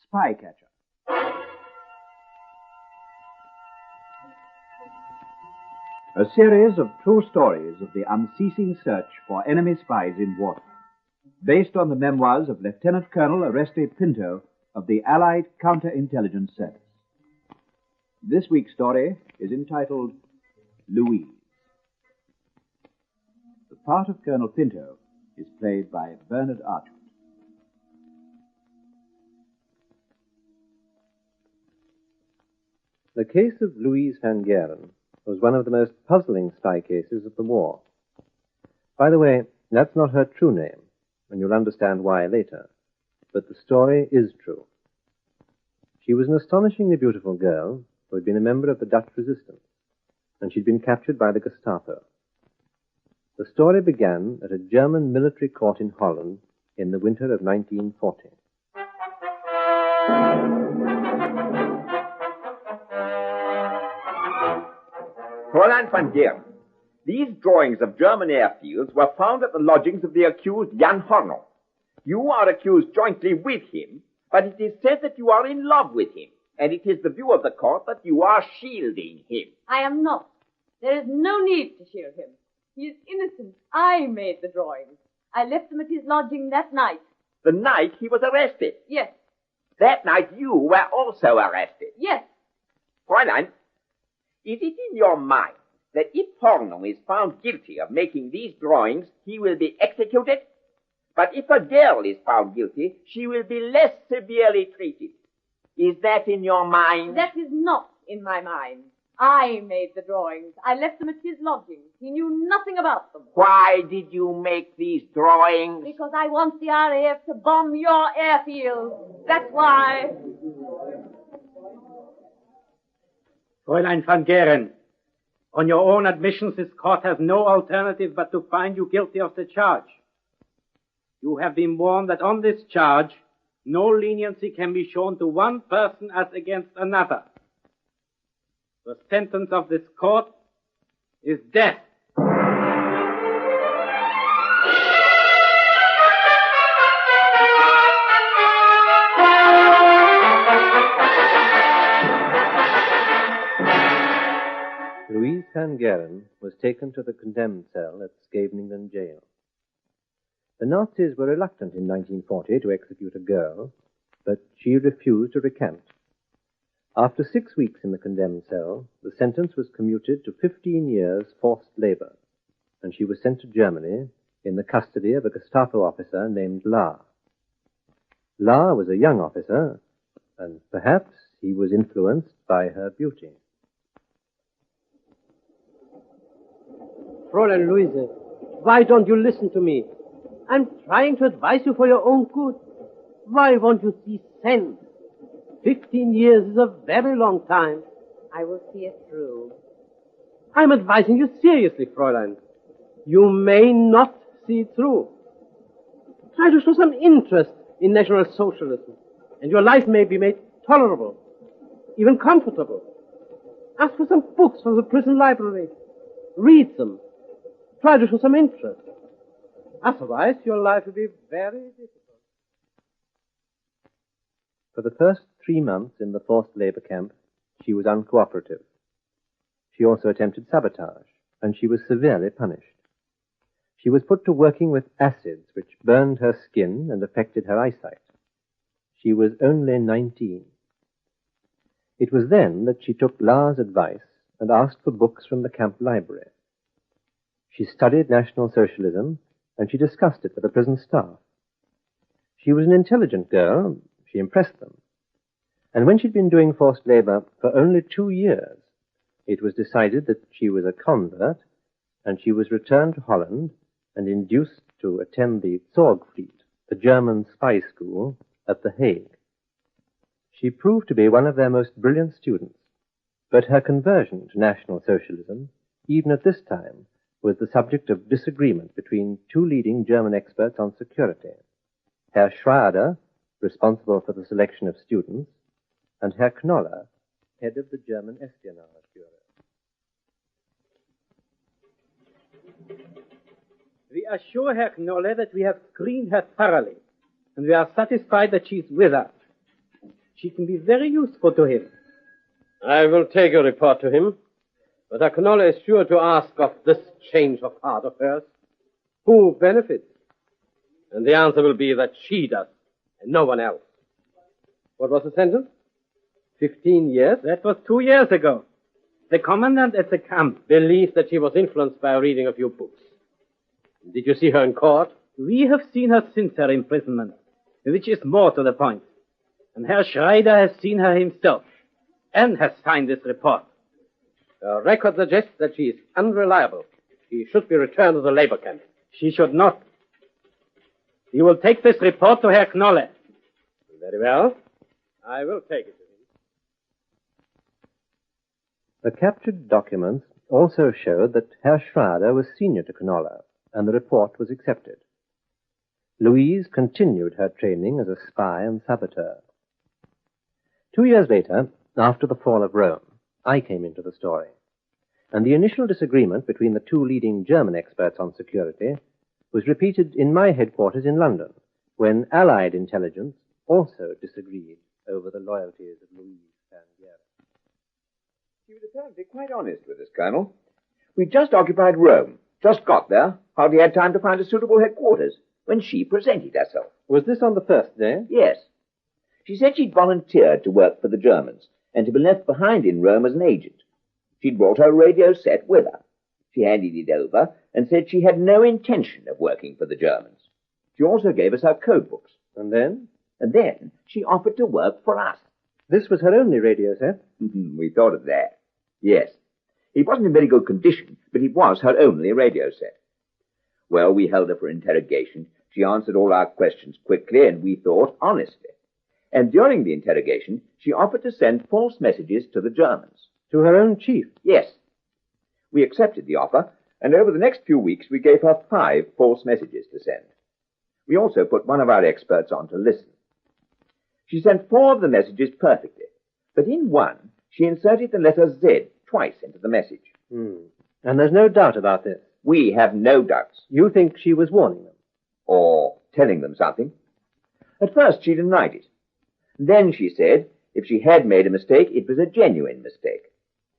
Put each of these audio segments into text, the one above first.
Spy Catcher. A series of true stories of the unceasing search for enemy spies in wartime, based on the memoirs of Lieutenant-Colonel Oreste Pinto of the Allied Counterintelligence Service. This week's story is entitled Louise. The part of Colonel Pinto is played by Bernard Archwood. The case of Louise Van Garen was one of the most puzzling spy cases of the war. By the way, that's not her true name, and you'll understand why later. But the story is true. She was an astonishingly beautiful girl who had been a member of the Dutch resistance, and she'd been captured by the Gestapo. The story began at a German military court in Holland in the winter of 1940. Fräulein van Garen, these drawings of German airfields were found at the lodgings of the accused Jan Hornell. You are accused jointly with him, but it is said that you are in love with him, and it is the view of the court that you are shielding him. I am not. There is no need to shield him. He is innocent. I made the drawings. I left them at his lodging that night. The night he was arrested? Yes. That night you were also arrested? Yes. Fräulein, is it in your mind that if Hornell is found guilty of making these drawings, he will be executed? But if a girl is found guilty, she will be less severely treated. Is that in your mind? That is not in my mind. I made the drawings. I left them at his lodging. He knew nothing about them. Why did you make these drawings? Because I want the RAF to bomb your airfield. That's why. Fräulein van Garen, on your own admissions, this court has no alternative but to find you guilty of the charge. You have been warned that on this charge, no leniency can be shown to one person as against another. The sentence of this court is death. Louise Van Garen was taken to the condemned cell at Scheveningen jail. The Nazis were reluctant in 1940 to execute a girl, but she refused to recant. After 6 weeks in the condemned cell, the sentence was commuted to 15 years forced labor, and she was sent to Germany in the custody of a Gestapo officer named Lahr. Lahr was a young officer, and perhaps he was influenced by her beauty. Fräulein Louise, why don't you listen to me? I'm trying to advise you for your own good. Why won't you see sense? 15 years is a very long time. I will see it through. I'm advising you seriously, Fräulein. You may not see it through. Try to show some interest in National Socialism, and your life may be made tolerable, even comfortable. Ask for some books from the prison library. Read them. Try to show some interest. Otherwise, your life will be very difficult. For the first 3 months in the forced labor camp, she was uncooperative. She also attempted sabotage, and she was severely punished. She was put to working with acids which burned her skin and affected her eyesight. She was only 19. It was then that she took Lahr's advice and asked for books from the camp library. She studied National Socialism, and she discussed it with the prison staff. She was an intelligent girl. She impressed them. And when she'd been doing forced labor for only 2 years, it was decided that she was a convert, and she was returned to Holland and induced to attend the Zorgfried, the German spy school, at The Hague. She proved to be one of their most brilliant students, but her conversion to National Socialism, even at this time, was the subject of disagreement between 2 leading German experts on security, Herr Schrader, responsible for the selection of students, and Herr Knoller, head of the German Espionage Bureau. We assure Herr Knoller that we have screened her thoroughly, and we are satisfied that she is with us. She can be very useful to him. I will take your report to him, but Akonola is sure to ask of this change of heart of hers. Who benefits? And the answer will be that she does, and no one else. What was the sentence? 15 years? That was 2 years ago. The commandant at the camp Believed that she was influenced by reading a few books. Did you see her in court? We have seen her since her imprisonment, which is more to the point. And Herr Schreider has seen her himself, and has signed this report. The record suggests that she is unreliable. She should be returned to the labor camp. She should not. You will take this report to Herr Knolle. Very well. I will take it to him. The captured documents also showed that Herr Schrader was senior to Knolle, and the report was accepted. Louise continued her training as a spy and saboteur. 2 years later, after the fall of Rome, I came into the story, and the initial disagreement between the two leading German experts on security was repeated in my headquarters in London, when Allied intelligence also disagreed over the loyalties of Louise Van Geren. He was apparently quite honest with us, Colonel. We just occupied Rome, just got there, hardly had time to find a suitable headquarters, when she presented herself. Was this on the first day? Yes. She said she'd volunteered to work for the Germans, and to be left behind in Rome as an agent. She'd brought her radio set with her. She handed it over and said she had no intention of working for the Germans. She also gave us her code books. And then? And then she offered to work for us. This was her only radio set? We thought of that. Yes. It wasn't in very good condition, but it was her only radio set. Well, we held her for interrogation. She answered all our questions quickly, and we thought honestly. And during the interrogation, she offered to send false messages to the Germans. To her own chief? Yes. We accepted the offer, and over the next few weeks we gave her 5 false messages to send. We also put one of our experts on to listen. She sent 4 of the messages perfectly, but in one she inserted the letter Z twice into the message. And there's no doubt about this? We have no doubts. You think she was warning them? Or telling them something. At first she denied it. Then she said if she had made a mistake, it was a genuine mistake.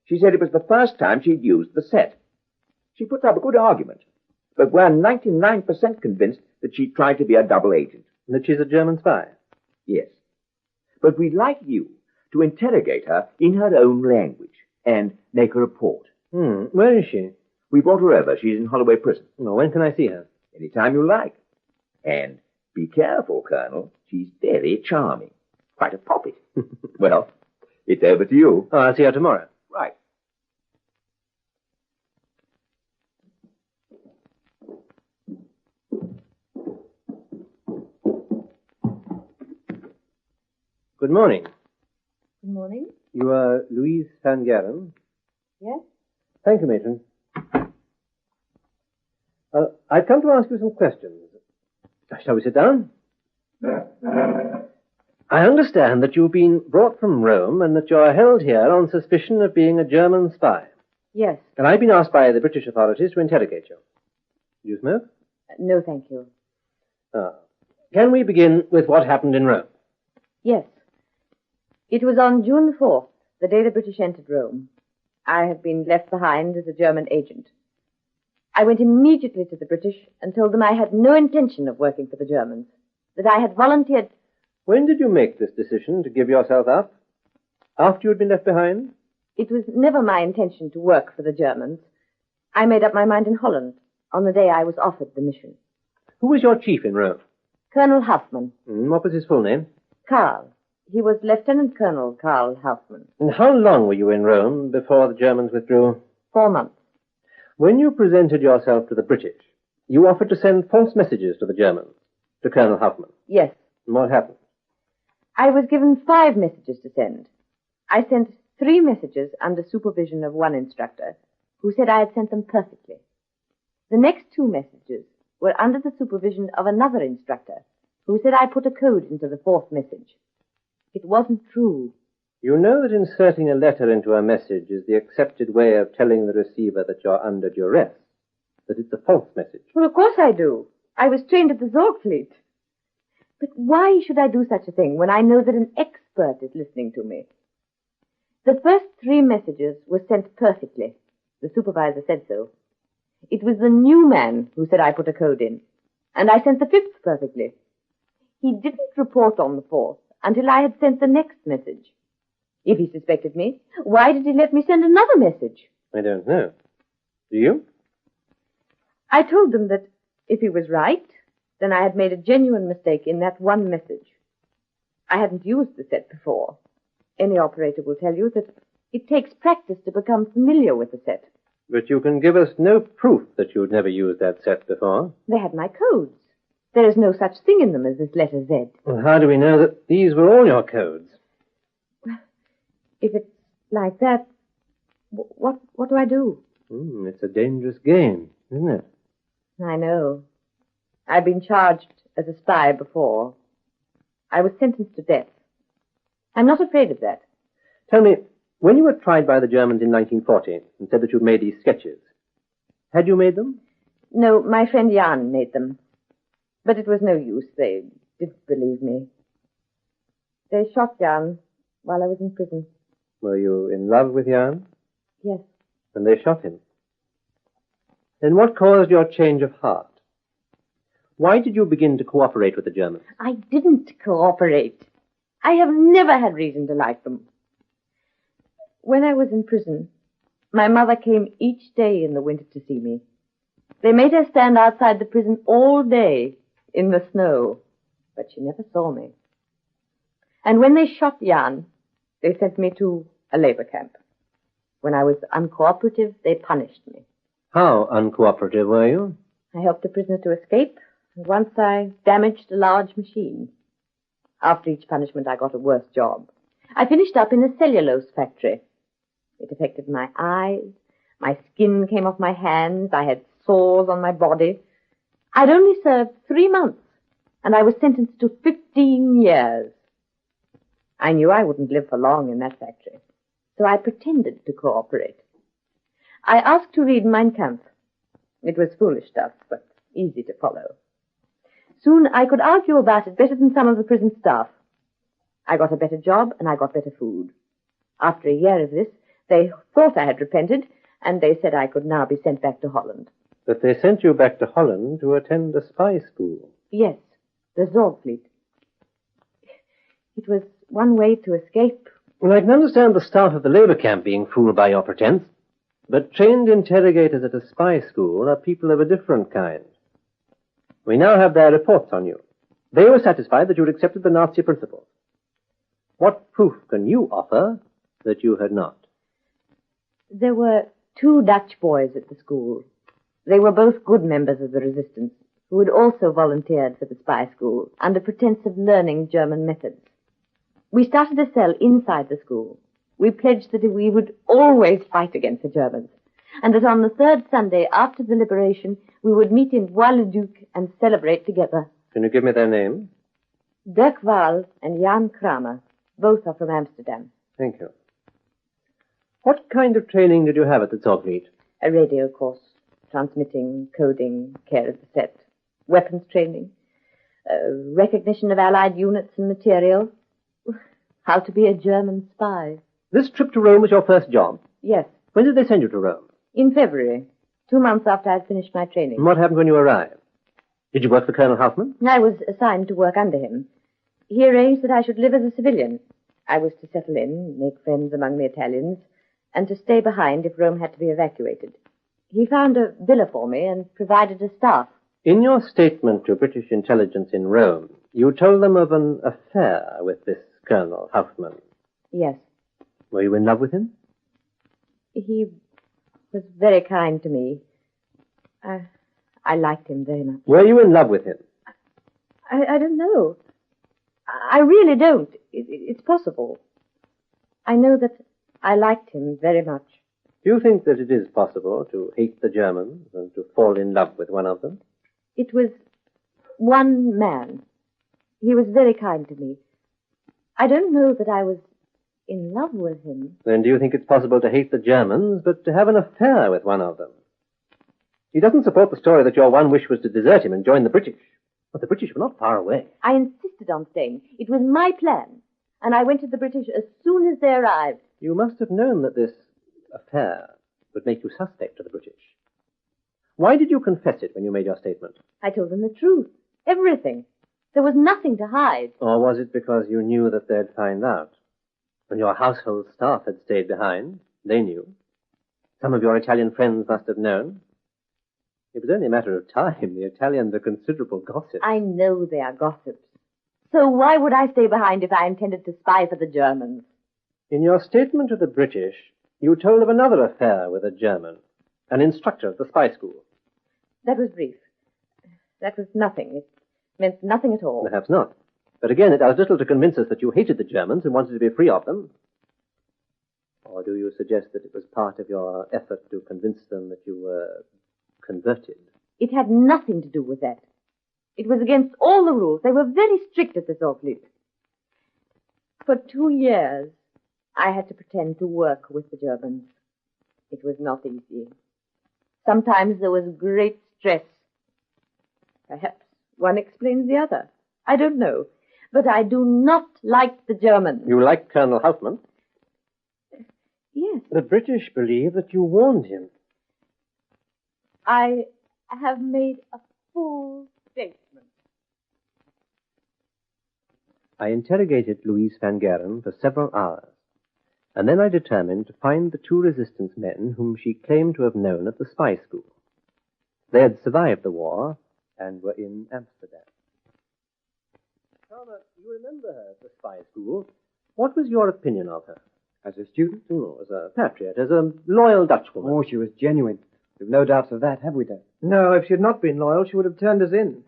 She said it was the first time she'd used the set. She put up a good argument, but we're 99% convinced that she tried to be a double agent. That she's a German spy? Yes. But we'd like you to interrogate her in her own language and make a report. Where is she? We brought her over. She's in Holloway Prison. No, when can I see her? Anytime you like. And be careful, Colonel. She's very charming. Quite a poppet. Well, it's over to you. Oh, I'll see her tomorrow. Right. Good morning. Good morning. You are Louise Van Geren? Yes? Thank you, Matron. I've come to ask you some questions. Shall we sit down? I understand that you've been brought from Rome and that you're held here on suspicion of being a German spy. Yes. And I've been asked by the British authorities to interrogate you. Do you smoke? No, thank you. Can we begin with what happened in Rome? Yes. It was on June the 4th, the day the British entered Rome. I had been left behind as a German agent. I went immediately to the British and told them I had no intention of working for the Germans, that I had volunteered. When did you make this decision to give yourself up? After you had been left behind? It was never my intention to work for the Germans. I made up my mind in Holland on the day I was offered the mission. Who was your chief in Rome? Colonel Hoffmann. What was his full name? Karl. He was Lieutenant-Colonel Karl Hoffmann. And how long were you in Rome before the Germans withdrew? 4 months. When you presented yourself to the British, you offered to send false messages to the Germans, to Colonel Hoffmann. Yes. And what happened? I was given 5 messages to send. I sent 3 messages under supervision of one instructor, who said I had sent them perfectly. The next 2 messages were under the supervision of another instructor, who said I put a code into the 4th message. It wasn't true. You know that inserting a letter into a message is the accepted way of telling the receiver that you're under duress, that it's a false message. Well, of course I do. I was trained at the Zorgfleet. But why should I do such a thing when I know that an expert is listening to me? The first 3 messages were sent perfectly. The supervisor said so. It was the new man who said I put a code in, and I sent the 5th perfectly. He didn't report on the 4th until I had sent the next message. If he suspected me, why did he let me send another message? I don't know. Do you? I told them that if he was right, then I had made a genuine mistake in that one message. I hadn't used the set before. Any operator will tell you that it takes practice to become familiar with the set. But you can give us no proof that you'd never used that set before. They had my codes. There is no such thing in them as this letter Z. Well, how do we know that these were all your codes? If it's like that, what do I do? It's a dangerous game, isn't it? I know. I've been charged as a spy before. I was sentenced to death. I'm not afraid of that. Tell me, when you were tried by the Germans in 1940 and said that you'd made these sketches, had you made them? No, my friend Jan made them. But it was no use. They didn't believe me. They shot Jan while I was in prison. Were you in love with Jan? Yes. And they shot him. Then what caused your change of heart? Why did you begin to cooperate with the Germans? I didn't cooperate. I have never had reason to like them. When I was in prison, my mother came each day in the winter to see me. They made her stand outside the prison all day in the snow, but she never saw me. And when they shot Jan, they sent me to a labor camp. When I was uncooperative, they punished me. How uncooperative were you? I helped the prisoner to escape, and once I damaged a large machine. After each punishment, I got a worse job. I finished up in a cellulose factory. It affected my eyes. My skin came off my hands. I had sores on my body. I'd only served 3 months, and I was sentenced to 15 years. I knew I wouldn't live for long in that factory, so I pretended to cooperate. I asked to read Mein Kampf. It was foolish stuff, but easy to follow. Soon I could argue about it better than some of the prison staff. I got a better job, and I got better food. After a year of this, they thought I had repented, and they said I could now be sent back to Holland. But they sent you back to Holland to attend a spy school. Yes, the Zorgfleet. It was one way to escape. Well, I can understand the staff of the labor camp being fooled by your pretense, but trained interrogators at a spy school are people of a different kind. We now have their reports on you. They were satisfied that you had accepted the Nazi principles. What proof can you offer that you had not? There were 2 Dutch boys at the school. They were both good members of the resistance, who had also volunteered for the spy school under pretense of learning German methods. We started a cell inside the school. We pledged that we would always fight against the Germans, and that on the 3rd Sunday after the liberation, we would meet in Bois-le-Duc and celebrate together. Can you give me their names? Dirk Wahl and Jan Kramer. Both are from Amsterdam. Thank you. What kind of training did you have at the Zorgfleet? A radio course, transmitting, coding, care of the set, weapons training, recognition of Allied units and material, how to be a German spy. This trip to Rome was your first job? Yes. When did they send you to Rome? In February, 2 months after I'd finished my training. And what happened when you arrived? Did you work for Colonel Hauptmann? I was assigned to work under him. He arranged that I should live as a civilian. I was to settle in, make friends among the Italians, and to stay behind if Rome had to be evacuated. He found a villa for me and provided a staff. In your statement to British intelligence in Rome, you told them of an affair with this Colonel Hauptmann. Yes. Were you in love with him? He was very kind to me. I liked him very much. Were you in love with him? I don't know. I really don't. It's possible. I know that I liked him very much. Do you think that it is possible to hate the Germans and to fall in love with one of them? It was one man. He was very kind to me. I don't know that I was in love with him. Then do you think it's possible to hate the Germans, but to have an affair with one of them? He doesn't support the story that your one wish was to desert him and join the British. But the British were not far away. I insisted on staying. It was my plan. And I went to the British as soon as they arrived. You must have known that this affair would make you suspect to the British. Why did you confess it when you made your statement? I told them the truth. Everything. There was nothing to hide. Or was it because you knew that they'd find out? When your household staff had stayed behind, they knew. Some of your Italian friends must have known. It was only a matter of time. The Italians are considerable gossips. I know they are gossips. So why would I stay behind if I intended to spy for the Germans? In your statement to the British, you told of another affair with a German, an instructor at the spy school. That was brief. That was nothing. It meant nothing at all. Perhaps not. But again, it does little to convince us that you hated the Germans and wanted to be free of them. Or do you suggest that it was part of your effort to convince them that you were converted? It had nothing to do with that. It was against all the rules. They were very strict at the Sorfleet. For 2 years, I had to pretend to work with the Germans. It was not easy. Sometimes there was great stress. Perhaps one explains the other. I don't know. But I do not like the Germans. You like Colonel Hauptmann? Yes. The British believe that you warned him. I have made a full statement. I interrogated Louise Van Geren for several hours, and then I determined to find the 2 resistance men whom she claimed to have known at the spy school. They had survived the war and were in Amsterdam. Carver, you remember her at the spy school. What was your opinion of her? As a student? Oh, as a patriot, as a loyal Dutchwoman. Oh, she was genuine. We've no doubts of that, have we, Dad? No, if she had not been loyal, she would have turned us in.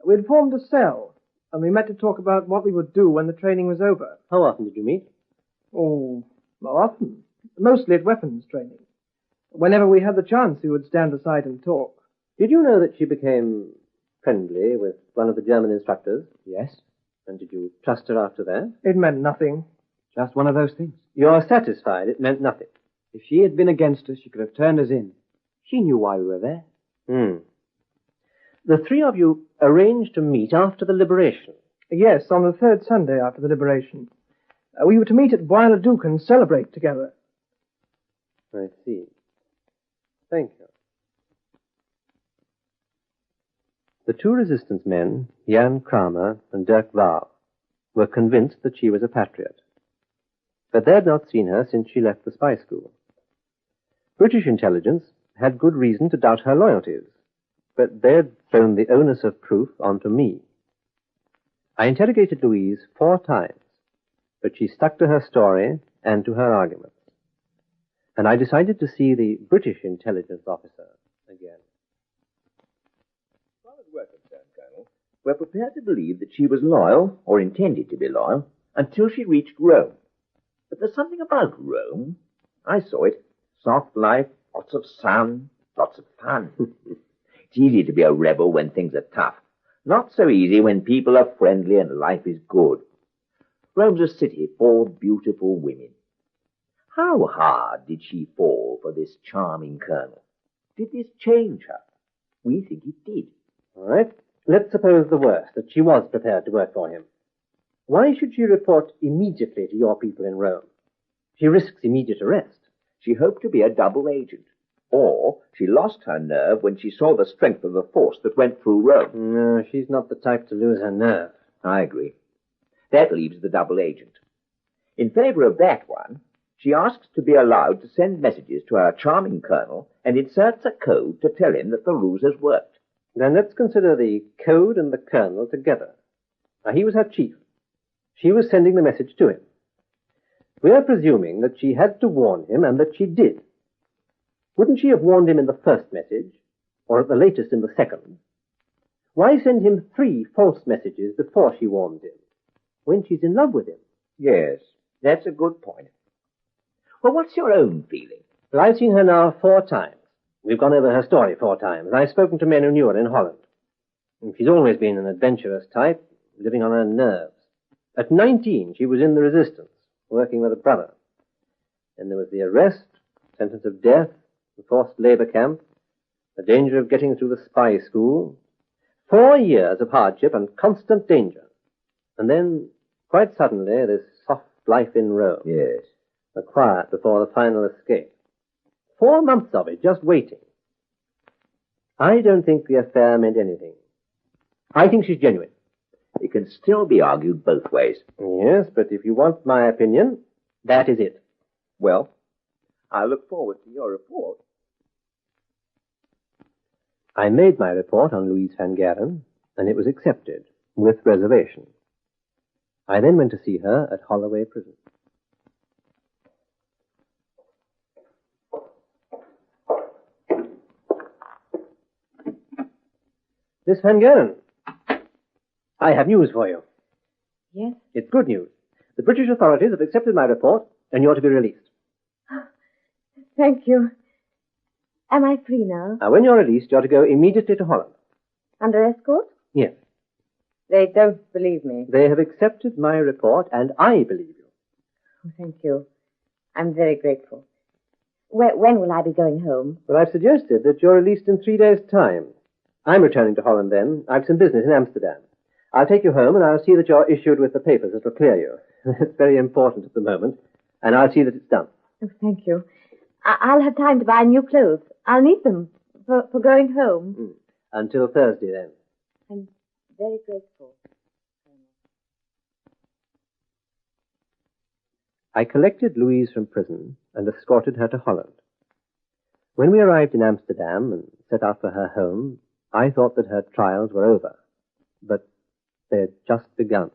We'd formed a cell, and we met to talk about what we would do when the training was over. How often did you meet? Oh, not often. Mostly at weapons training. Whenever we had the chance, we would stand aside and talk. Did you know that she became friendly with one of the German instructors? Yes. And did you trust her after that? It meant nothing. Just one of those things. You're satisfied it meant nothing? If she had been against us, she could have turned us in. She knew why we were there. The 3 of you arranged to meet after the liberation. Yes, on the 3rd Sunday after the liberation. We were to meet at Bois-le-Duc and celebrate together. I see. Thank you. The 2 resistance men, Jan Kramer and Dirk Waal, were convinced that she was a patriot. But they had not seen her since she left the spy school. British intelligence had good reason to doubt her loyalties, but they had thrown the onus of proof onto me. I interrogated Louise 4 times, but she stuck to her story and to her arguments. And I decided to see the British intelligence officer again. As far as we're concerned, Colonel, we're prepared to believe that she was loyal, or intended to be loyal, until she reached Rome. But there's something about Rome. I saw it. Soft life, lots of sun, lots of fun. It's easy to be a rebel when things are tough. Not so easy when people are friendly and life is good. Rome's a city full of beautiful women. How hard did she fall for this charming colonel? Did this change her? We think it did. All right. Let's suppose the worst, that she was prepared to work for him. Why should she report immediately to your people in Rome? She risks immediate arrest. She hoped to be a double agent. Or she lost her nerve when she saw the strength of the force that went through Rome. No, she's not the type to lose her nerve. I agree. That leaves the double agent. In favor of that one, she asks to be allowed to send messages to our charming colonel and inserts a code to tell him that the ruse has worked. Then let's consider the code and the colonel together. Now, he was her chief. She was sending the message to him. We are presuming that she had to warn him and that she did. Wouldn't she have warned him in the first message, or at the latest in the second? Why send him 3 false messages before she warned him, when she's in love with him? Yes, that's a good point. Well, what's your own feeling? Well, I've seen her now 4 times. We've gone over her story 4 times, and I've spoken to men who knew her in Holland. And she's always been an adventurous type, living on her nerves. At 19, she was in the resistance, working with a brother. Then there was the arrest, sentence of death, the forced labor camp, the danger of getting through the spy school. 4 years of hardship and constant danger. And then, quite suddenly, this soft life in Rome. Yes. The quiet before the final escape. 4 months of it, just waiting. I don't think the affair meant anything. I think she's genuine. It can still be argued both ways. Yes, but if you want my opinion, that is it. Well, I look forward to your report. I made my report on Louise Van Garen, and it was accepted, with reservation. I then went to see her at Holloway Prison. Miss Van Garen, I have news for you. Yes? It's good news. The British authorities have accepted my report, and you're to be released. Thank you. Am I free now? Now, when you're released, you're to go immediately to Holland. Under escort? Yes. They don't believe me. They have accepted my report, and I believe you. Oh, thank you. I'm very grateful. When will I be going home? Well, I've suggested that you're released in 3 days' time. I'm returning to Holland then. I've some business in Amsterdam. I'll take you home, and I'll see that you're issued with the papers that will clear you. It's very important at the moment, and I'll see that it's done. Oh, thank you. I'll have time to buy new clothes. I'll need them for going home. Until Thursday, then. I'm very grateful. I collected Louise from prison and escorted her to Holland. When we arrived in Amsterdam and set out for her home, I thought that her trials were over, but they had just begun.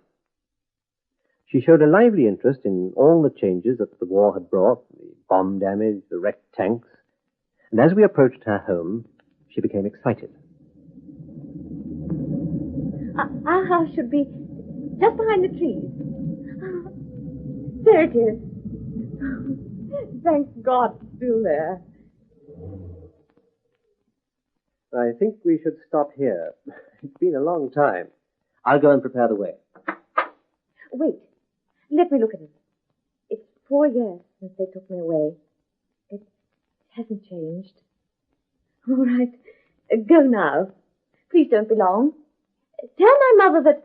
She showed a lively interest in all the changes that the war had brought, the bomb damage, the wrecked tanks, and as we approached her home, she became excited. Our house should be just behind the trees. There it is. Thank God it's still there. I think we should stop here. It's been a long time. I'll go and prepare the way. Wait. Let me look at it. It's 4 years since they took me away. It hasn't changed. All right. Go now. Please don't be long. Tell my mother that...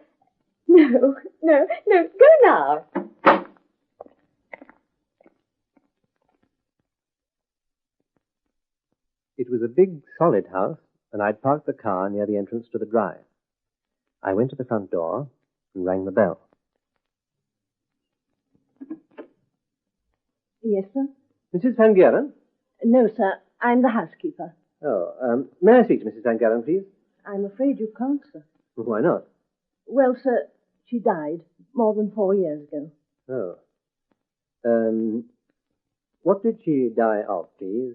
No. Go now. It was a big, solid house, and I'd parked the car near the entrance to the drive. I went to the front door and rang the bell. Yes, sir? Mrs. Van Garen? No, sir. I'm the housekeeper. Oh, may I speak to Mrs. Van Garen, please? I'm afraid you can't, sir. Why not? Well, sir, she died more than 4 years ago. Oh. What did she die of, please?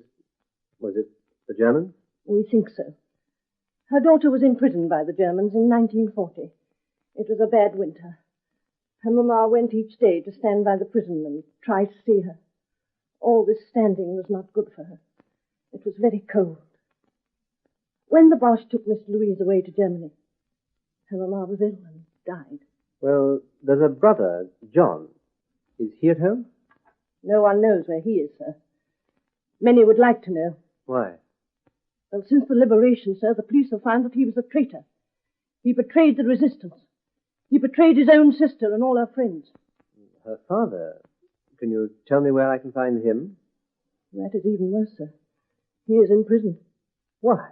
Was it the Germans? We think so. Her daughter was imprisoned by the Germans in 1940. It was a bad winter. Her mamma went each day to stand by the prison and try to see her. All this standing was not good for her. It was very cold. When the Boche took Miss Louise away to Germany, her mamma was ill and died. Well, there's a brother, John. Is he at home? No one knows where he is, sir. Many would like to know. Why? Well, since the liberation, sir, the police have found that he was a traitor. He betrayed the resistance. He betrayed his own sister and all her friends. Her father? Can you tell me where I can find him? That is even worse, sir. He is in prison. Why?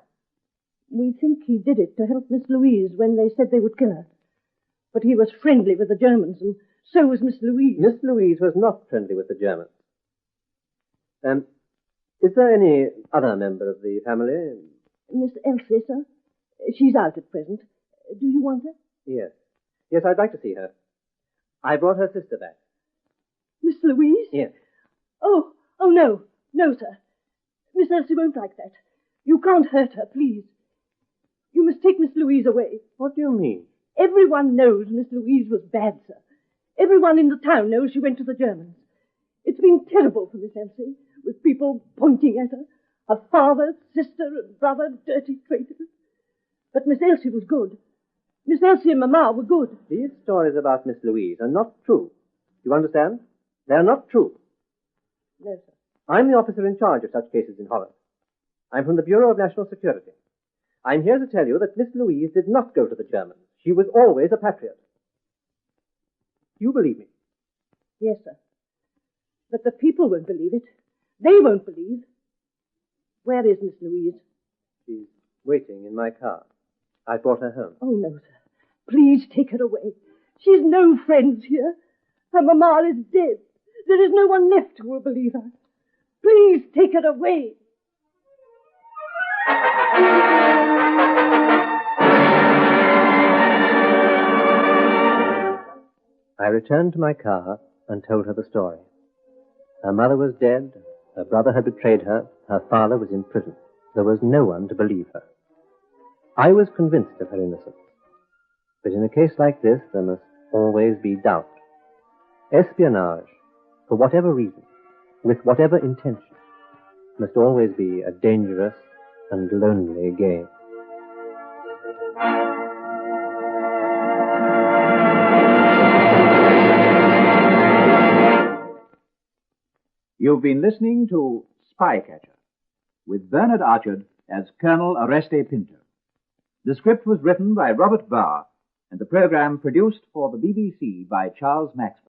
We think he did it to help Miss Louise when they said they would kill her. But he was friendly with the Germans, and so was Miss Louise. Miss Louise was not friendly with the Germans. Is there any other member of the family? Miss Elsie, sir. She's out at present. Do you want her? Yes. Yes, I'd like to see her. I brought her sister back. Miss Louise? Yes. Oh, no. No, sir. Miss Elsie won't like that. You can't hurt her, please. You must take Miss Louise away. What do you mean? Everyone knows Miss Louise was bad, sir. Everyone in the town knows she went to the Germans. It's been terrible for Miss Elsie, with people pointing at her. Her father, sister, and brother, dirty traitors. But Miss Elsie was good. Miss Elsie and Mamma were good. These stories about Miss Louise are not true. You understand? They're not true. No, sir. I'm the officer in charge of such cases in Holland. I'm from the Bureau of National Security. I'm here to tell you that Miss Louise did not go to the Germans. She was always a patriot. You believe me? Yes, sir. But the people won't believe it. They won't believe. Where is Miss Louise? She's waiting in my car. I brought her home. Oh, no, sir. Please take her away. She's no friends here. Her mamma is dead. There is no one left who will believe her. Please take her away. I returned to my car and told her the story. Her mother was dead, her brother had betrayed her, her father was in prison. There was no one to believe her. I was convinced of her innocence. But in a case like this, there must always be doubt. Espionage, for whatever reason, with whatever intention, must always be a dangerous and lonely game. You've been listening to Spycatcher, with Bernard Archard as Colonel Oreste Pinto. The script was written by Robert Barr, and the program produced for the BBC by Charles Maxwell.